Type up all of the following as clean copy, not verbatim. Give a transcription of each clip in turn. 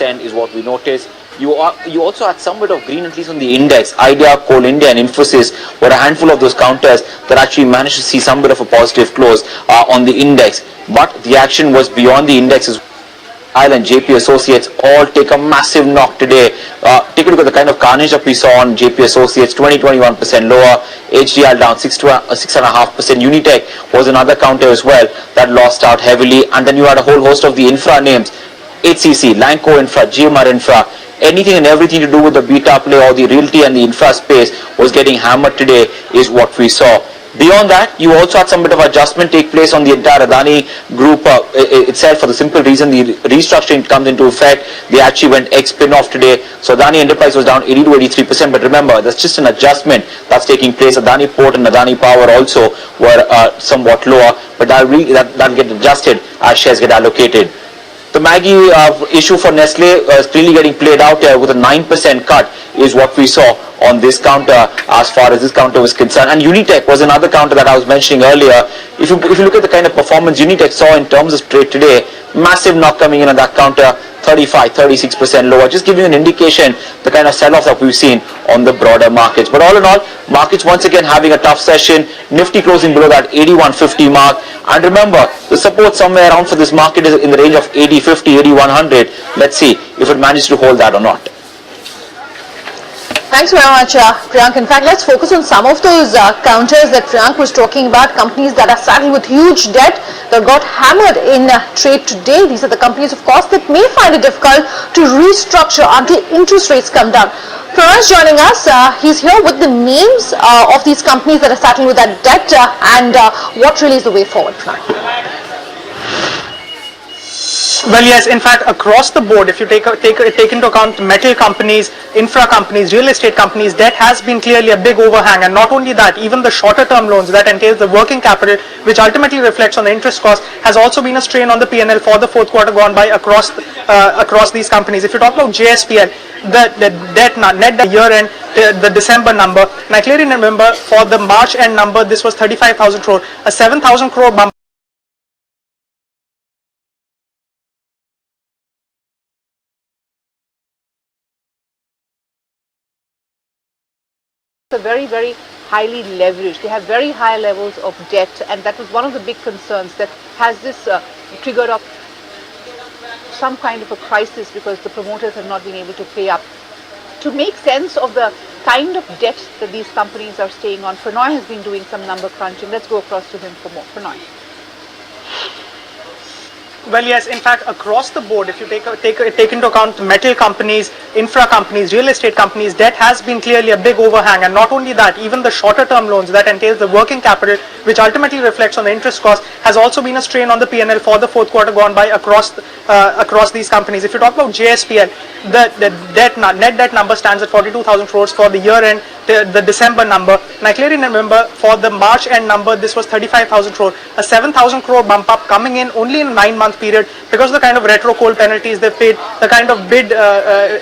is what we noticed. You also had some bit of green, at least on the index. Idea, Coal India and Infosys were a handful of those counters that actually managed to see some bit of a positive close on the index. But the action was beyond the indexes. And JP Associates all take a massive knock today. Take a look at the kind of carnage that we saw on JP Associates, 20-21% lower. HDL down 6.5%. Unitech was another counter as well that lost out heavily. And then you had a whole host of the infra names. HCC, Lanco Infra, GMR Infra, anything and everything to do with the beta play or the realty and the infra space was getting hammered today is what we saw. Beyond that, you also had some bit of adjustment take place on the entire Adani group itself for the simple reason the restructuring comes into effect. They actually went ex-spin-off today. So Adani Enterprise was down 80 to 83%. But remember, that's just an adjustment that's taking place. Adani Port and Adani Power also were somewhat lower. But that'll get adjusted as shares get allocated. The Maggi issue for Nestle is clearly getting played out here with a 9% cut is what we saw on this counter as far as this counter was concerned. And Unitech was another counter that I was mentioning earlier. If you look at the kind of performance Unitech saw in terms of trade today, massive knock coming in on that counter, 35-36% lower. Just giving you an indication the kind of sell-off that we've seen on the broader markets. But all in all, markets once again having a tough session. Nifty closing below that 8150 mark. And remember, the support somewhere around for this market is in the range of 8050, 8100. Let's see if it manages to hold that or not. Thanks very much, Priyank. In fact, let's focus on some of those counters that Priyank was talking about, companies that are saddled with huge debt that got hammered in trade today. These are the companies, of course, that may find it difficult to restructure until interest rates come down. Pranay is joining us. He's here with the names of these companies that are saddled with that debt and what really is the way forward, Pranay. Well, yes, in fact, across the board, if you take into account metal companies, infra companies, real estate companies, debt has been clearly a big overhang. And not only that, even the shorter term loans that entails the working capital, which ultimately reflects on the interest cost, has also been a strain on the P&L for the fourth quarter gone by across these companies. If you talk about JSPL, the debt net debt year end, the December number, and I clearly remember for the March end number, this was 35,000 crore, a 7,000 crore bump. Are very, very highly leveraged. They have very high levels of debt, and that was one of the big concerns, that has this triggered up some kind of a crisis because the promoters have not been able to pay up. To make sense of the kind of debt that these companies are staying on, Pranay has been doing some number crunching. Let's go across to him for more. Pranay. Well, yes, in fact, across the board, if you take into account metal companies, infra companies, real estate companies, debt has been clearly a big overhang. And not only that, even the shorter term loans that entails the working capital, which ultimately reflects on the interest cost, has also been a strain on the P&L for the fourth quarter gone by across these companies. If you talk about JSPL, the net debt number stands at 42,000 crores for the year end, the December number, and I clearly remember for the March end number, this was 35,000 crore, a 7,000 crore bump up coming in only in a 9-month period because of the kind of retro coal penalties they paid, the kind of bid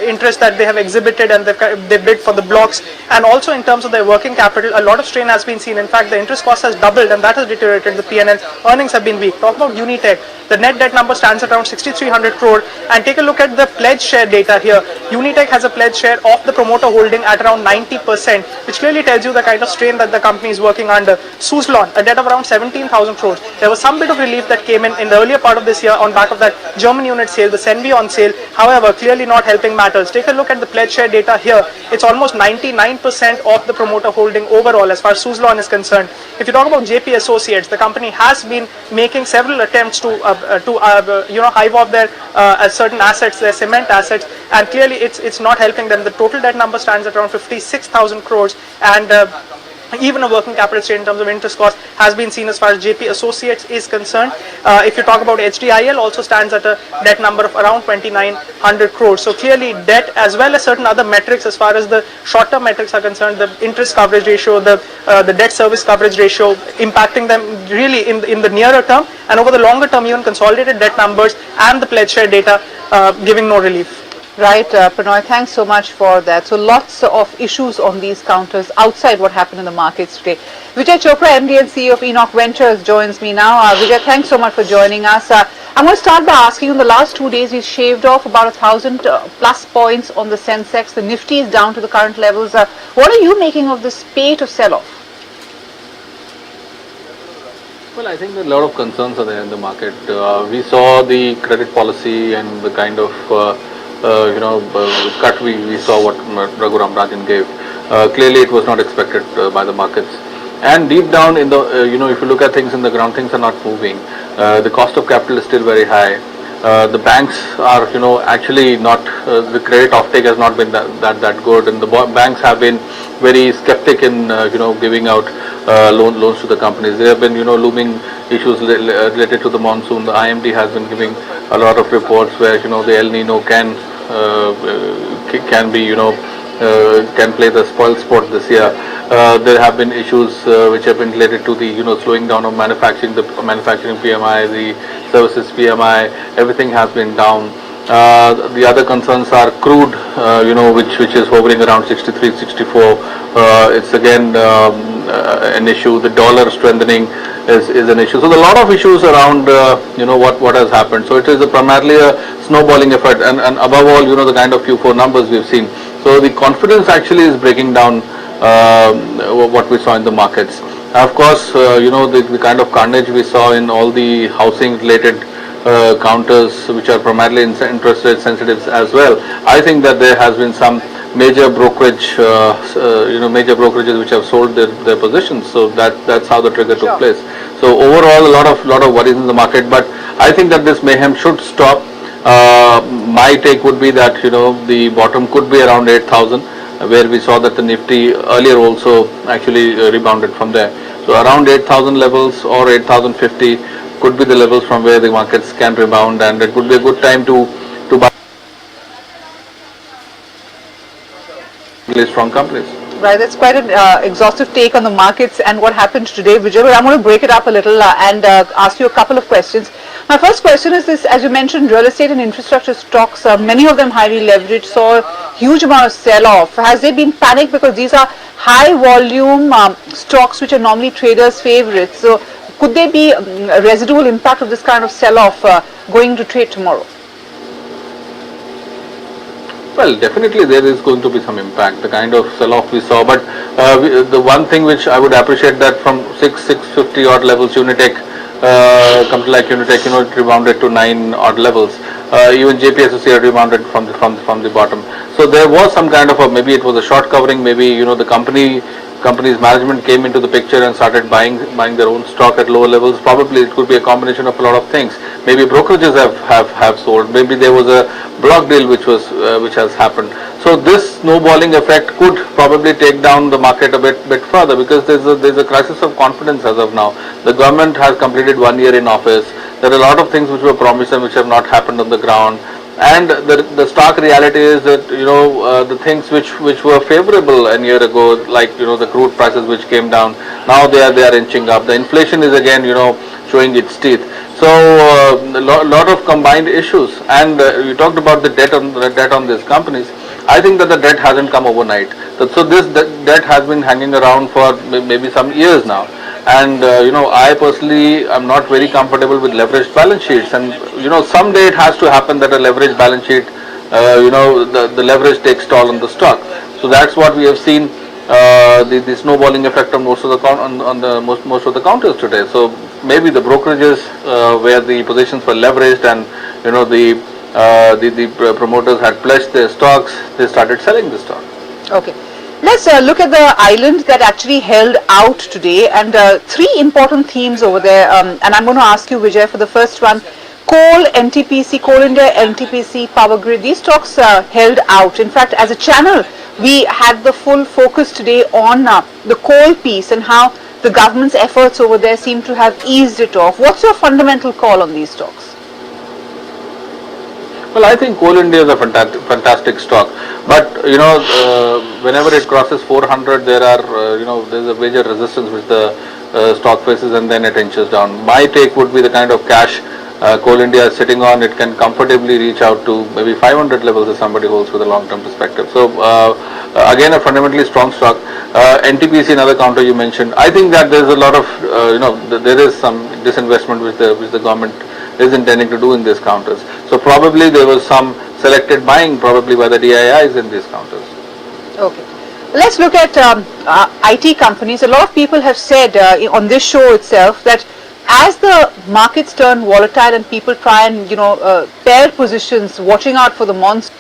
interest that they have exhibited, and they bid for the blocks, and also in terms of their working capital, a lot of strain has been seen. In fact, the interest cost has doubled, and that has deteriorated the P&L. Earnings have been weak. Talk about Unitech. The net debt number stands at around 6,300 crore, and take a look at the pledge share data here. Unitech has a pledge share of the promoter holding at around 90%, which clearly tells you the kind of strain that the company is working under. Suzlon, a debt of around 17,000 crores. There was some bit of relief that came in the earlier part of this year on back of that German unit sale, the Senvi on sale. However, clearly not helping matters. Take a look at the pledge share data here. It's almost 99% of the promoter holding overall as far as Suzlon is concerned. If you talk about JP Associates, the company has been making several attempts to hive off their certain assets, their cement assets, and clearly it's not helping them. The total debt number stands at around 56,000 crores, and even a working capital strain in terms of interest cost has been seen as far as JP Associates is concerned. If you talk about HDIL, also stands at a debt number of around 2,900 crores. So clearly debt as well as certain other metrics as far as the short-term metrics are concerned, the interest coverage ratio, the debt service coverage ratio, impacting them really in the nearer term, and over the longer term, even consolidated debt numbers and the pledge share data giving no relief. Right, Pranoy, thanks so much for that. So lots of issues on these counters outside what happened in the markets today. Vijay Chopra, MD and CEO of Enoch Ventures, joins me now. Vijay, thanks so much for joining us. I'm going to start by asking you, in the last 2 days, we shaved off about 1,000 plus points on the Sensex. The Nifty is down to the current levels. What are you making of this spate of sell-off? Well, I think there are a lot of concerns are there in the market. We saw the credit policy and the kind of cut we saw what Raghuram Rajan gave. Clearly, it was not expected by the markets. And deep down in the, if you look at things in the ground, things are not moving. The cost of capital is still very high. The banks are, actually not, the credit offtake has not been that good, and the banks have been very skeptic in, giving out loans to the companies. There have been, looming issues related to the monsoon. The IMD has been giving a lot of reports where, the El Nino can be, can play the spoil sport this year. There have been issues which have been related to the slowing down of manufacturing, the manufacturing PMI, the services PMI. Everything has been down. The other concerns are crude, which is hovering around 63, 64. It's again an issue. The dollar strengthening is an issue. So there are a lot of issues around what has happened. So it is primarily a snowballing effect, and above all, the kind of Q4 numbers we've seen. So the confidence actually is breaking down what we saw in the markets. Of course, the kind of carnage we saw in all the housing related counters, which are primarily interest rate sensitive as well. I think that there has been some major brokerage, major brokerages which have sold their positions. So that's how the trigger took place. So overall, a lot of worries in the market. But I think that this mayhem should stop. My take would be that the bottom could be around 8,000, where we saw that the Nifty earlier also actually rebounded from there. So around 8,000 levels or 8,050 could be the levels from where the markets can rebound, and it would be a good time to buy really strong companies. Right, that's quite an exhaustive take on the markets and what happened today, Vijay. But I'm going to break it up a little and ask you a couple of questions. My first question is this: as you mentioned, real estate and infrastructure stocks, many of them highly leveraged, saw a huge amount of sell-off. Has there been panic because these are high volume stocks which are normally traders' favorites? So could there be a residual impact of this kind of sell-off going to trade tomorrow? Well, definitely there is going to be some impact, the kind of sell-off we saw. But the one thing which I would appreciate, that from 650 odd levels, Unitech, company like Unitech, it rebounded to 9 odd levels. Even JPSSC rebounded from the bottom. So there was some kind of maybe it was a short covering, maybe the company's management came into the picture and started buying their own stock at lower levels. Probably it could be a combination of a lot of things. Maybe brokerages have sold. Maybe there was a block deal which has happened. So this snowballing effect could probably take down the market a bit further, because there's a crisis of confidence as of now. The government has completed 1 year in office. There are a lot of things which were promised and which have not happened on the ground. And the stark reality is that the things which were favorable a year ago, like the crude prices which came down, now they are inching up. The inflation is again showing its teeth. So a lot of combined issues. And you talked about the debt on these companies. I think that the debt hasn't come overnight. So this debt has been hanging around for maybe some years now. And I personally am not very comfortable with leveraged balance sheets, and someday it has to happen that a leveraged balance sheet, the leverage takes toll on the stock. So that's what we have seen, the snowballing effect on most of the counters today. So maybe the brokerages where the positions were leveraged and the promoters had pledged their stocks, they started selling the stock. Okay. Let's look at the island that actually held out today, and three important themes over there. And I'm going to ask you, Vijay, for the first one: coal, NTPC, Coal India, NTPC, Power Grid. These stocks held out. In fact, as a channel, we had the full focus today on the coal piece and how the government's efforts over there seem to have eased it off. What's your fundamental call on these stocks? Well, I think Coal India is a fantastic stock, but whenever it crosses 400, there's a major resistance which the stock faces, and then it inches down. My take would be the kind of cash Coal India is sitting on, it can comfortably reach out to maybe 500 levels if somebody holds with a long-term perspective. So again, a fundamentally strong stock. NTPC, another counter you mentioned. I think that there's a lot of there is some disinvestment which the government is intending to do in these counters. So probably there was some selected buying probably by the DIIs in these counters. Okay. Let's look at IT companies. A lot of people have said on this show itself that as the markets turn volatile and people try and pair positions, watching out for the monster.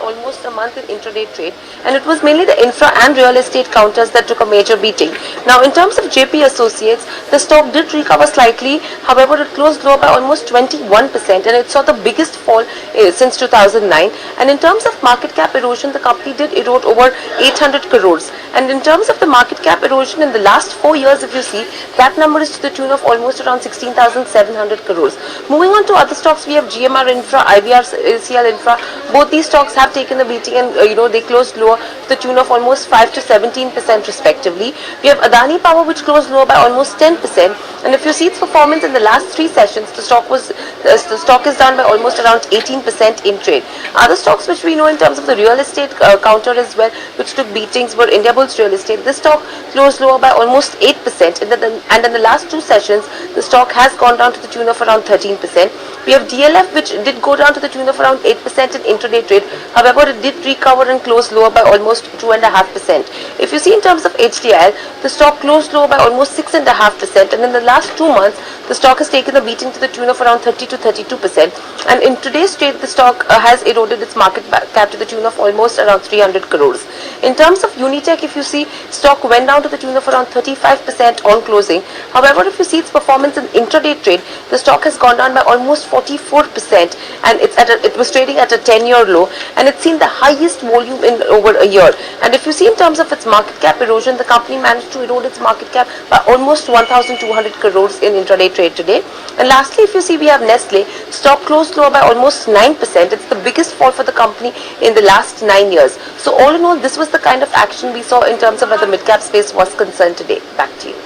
Almost a month in intraday trade, and it was mainly the infra and real estate counters that took a major beating. Now in terms of JP Associates, the stock did recover slightly, however it closed lower by almost 21% and it saw the biggest fall since 2009. And in terms of market cap erosion, the company did erode over 800 crores, and in terms of the market cap erosion in the last 4 years, if you see, that number is to the tune of almost around 16,700 crores. Moving on to other stocks, we have GMR Infra, IVRCL Infra. Both these stocks have taken the beating, and they closed lower to the tune of almost 5 to 17% respectively. We have Adani Power, which closed lower by almost 10%, and if you see its performance in the last 3 sessions, the stock is down by almost around 18% in trade. Other stocks which we know in terms of the real estate counter as well, which took beatings, were Indiabulls Real Estate. This stock closed lower by almost 8%, and in the last 2 sessions, the stock has gone down to the tune of around 13%. We have DLF, which did go down to the tune of around 8% in intraday trade. However, it did recover and close lower by almost 2.5%. If you see in terms of HDL, the stock closed lower by almost 6.5%, and in the last 2 months, the stock has taken a beating to the tune of around 30 to 32%. And in today's trade, the stock has eroded its market cap to the tune of almost around 300 crores. In terms of Unitech, if you see, stock went down to the tune of around 35% on closing. However, if you see its performance in intraday trade, the stock has gone down by almost 44%, and it was trading at a 10-year low, and it's seen the highest volume in over a year. And if you see in terms of its market cap erosion, the company managed to erode its market cap by almost 1,200 crores in intraday trade today. And lastly, if you see, we have Nestle. Stock closed lower by almost 9%. It's the biggest fall for the company in the last 9 years. So all in all, this was the kind of action we saw in terms of where the mid-cap space was concerned today. Back to you.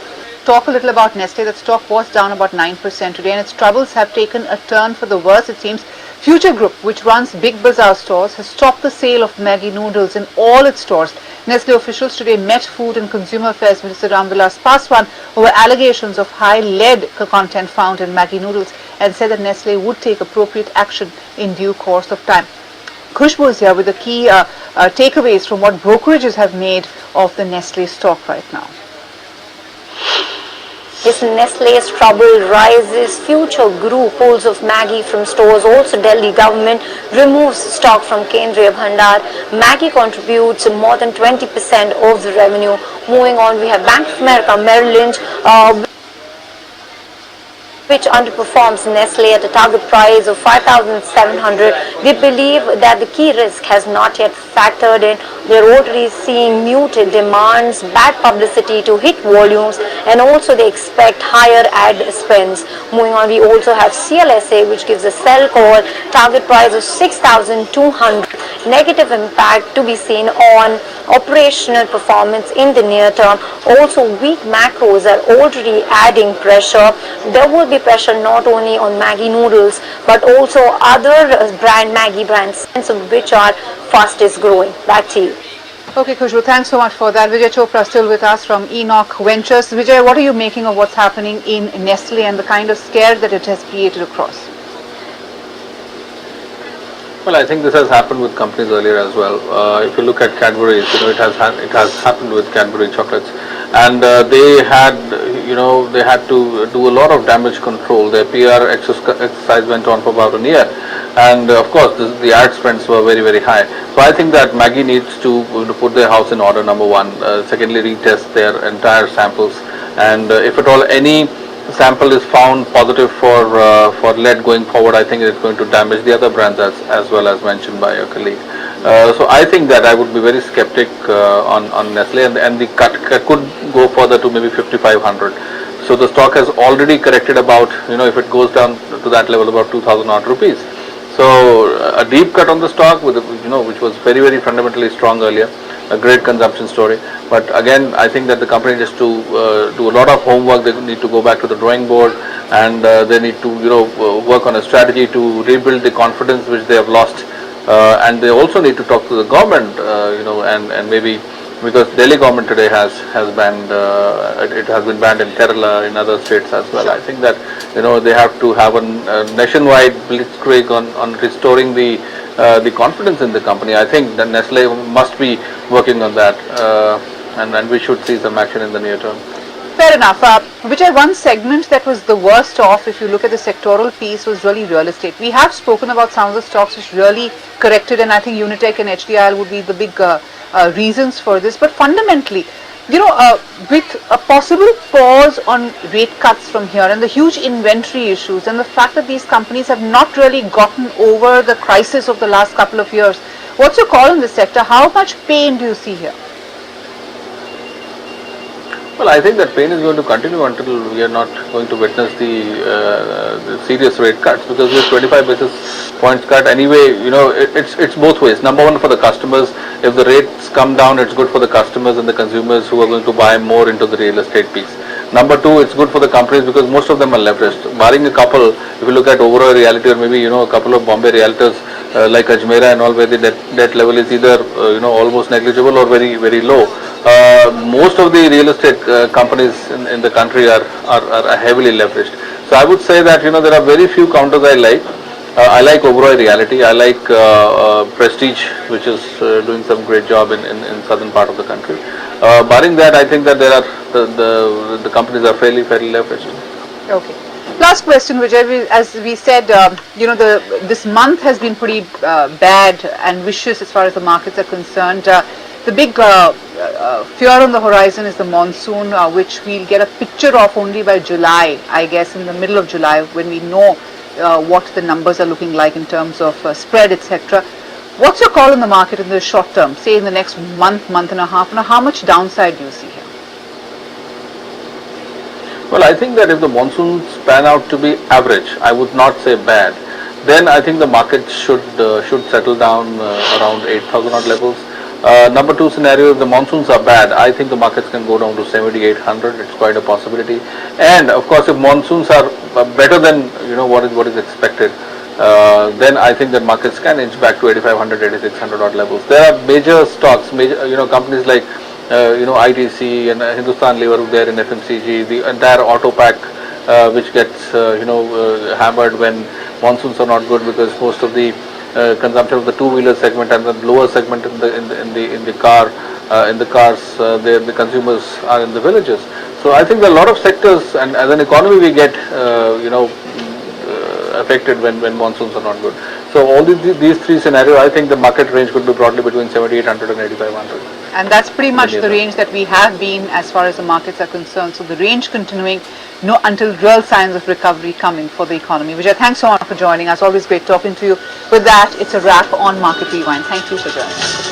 Talk a little about Nestle. That stock was down about 9% today, and its troubles have taken a turn for the worse, it seems. Future Group, which runs Big Bazaar stores, has stopped the sale of Maggi noodles in all its stores. Nestle officials today met Food and Consumer Affairs Minister Ramvilas Paswan over allegations of high lead content found in Maggi noodles, and said that Nestle would take appropriate action in due course of time. Khushbu is here with the key takeaways from what brokerages have made of the Nestle stock right now. Yes, Nestle's trouble rises. Future Group pulls of Maggi from stores. Also, Delhi government removes stock from Kendriya Bhandar. Maggi contributes more than 20% of the revenue. Moving on, we have Bank of America Merrill Lynch, which underperforms Nestle at a target price of 5,700. They believe that the key risk has not yet factored in. They're already seeing muted demands, bad publicity to hit volumes, and also they expect higher ad spends. Moving on, we also have CLSA, which gives a sell call, target price of 6,200. Negative impact to be seen on operational performance in the near term. Also, weak macros are already adding pressure. There will be pressure not only on Maggi noodles, but also other Maggi brands, which are fastest growing. Back to you. Okay, Khushbu, thanks so much for that. Vijay Chopra still with us from Enoch Ventures. Vijay, what are you making of what's happening in Nestle and the kind of scare that it has created across? Well, I think this has happened with companies earlier as well. If you look at Cadbury's, it has happened with Cadbury chocolates, and they had to do a lot of damage control. Their PR exercise went on for about a year, and of course the ad spends were very, very high. So I think that Maggi needs to put their house in order. Number one, secondly, retest their entire samples, and if at all any sample is found positive for lead going forward, I think it's going to damage the other brands as well as mentioned by your colleague. So I think that I would be very skeptic on Nestle, and the cut could go further to maybe 5,500. So the stock has already corrected about, if it goes down to that level, about 2,000 odd rupees. So a deep cut on the stock with which was very, very fundamentally strong earlier, a great consumption story. But again, I think that the company needs to do a lot of homework. They need to go back to the drawing board, and they need to work on a strategy to rebuild the confidence which they have lost. And they also need to talk to the government, and maybe, because Delhi government today has banned, it has been banned in Kerala, in other states as well. I think that they have to have a nationwide blitzkrieg on restoring the confidence in the company. I think that Nestle must be working on that, and we should see some action in the near term. Fair enough. Vijay, one segment that was the worst off, if you look at the sectoral piece, was really real estate. We have spoken about some of the stocks which really corrected, and I think Unitech and HDIL would be the big reasons for this. But fundamentally, with a possible pause on rate cuts from here and the huge inventory issues and the fact that these companies have not really gotten over the crisis of the last couple of years, what's your call on this sector? How much pain do you see here? Well, I think that pain is going to continue until we are not going to witness the serious rate cuts, because with 25 basis points cut anyway, it's both ways. Number one, for the customers, if the rates come down, it's good for the customers and the consumers who are going to buy more into the real estate piece. Number two, it's good for the companies because most of them are leveraged. Barring a couple, if you look at overall reality, or maybe a couple of Bombay realtors like Ajmera and all, where the debt level is either almost negligible or very, very low. Most of the real estate companies in the country are heavily leveraged. So I would say that there are very few counters I like. I like Oberoi Reality. I like Prestige, which is doing some great job in southern part of the country. Barring that, I think that there are the companies are fairly leveraged. Okay. Last question, Vijay. As we said, this month has been pretty bad and vicious as far as the markets are concerned. The big fear on the horizon is the monsoon, which we'll get a picture of only by July, I guess, in the middle of July, when we know what the numbers are looking like in terms of spread, etc. What's your call on the market in the short term, say in the next month and a half, and how much downside do you see here? Well, I think that if the monsoons pan out to be average, I would not say bad, then I think the market should settle down around 8,000 odd levels. Number two scenario, if the monsoons are bad, I think the markets can go down to 7,800. It's quite a possibility. And of course, if monsoons are better than what is expected, then I think that markets can inch back to 8,500, 8,600 odd levels. There are major stocks, companies like ITC and Hindustan Lever there in FMCG, the entire auto pack, which gets hammered when monsoons are not good, because most of the consumption of the two-wheeler segment and the lower segment in the cars, the consumers are in the villages. So I think there are a lot of sectors, and as an economy we get affected when monsoons are not good. So all these three scenarios, I think the market range could be broadly between 7,800 and 8,500. And that's pretty much the range that we have been as far as the markets are concerned. So the range continuing until real signs of recovery come in for the economy. Vijay, thanks so much for joining us. Always great talking to you. With that, it's a wrap on Market Rewind. Thank you for joining us.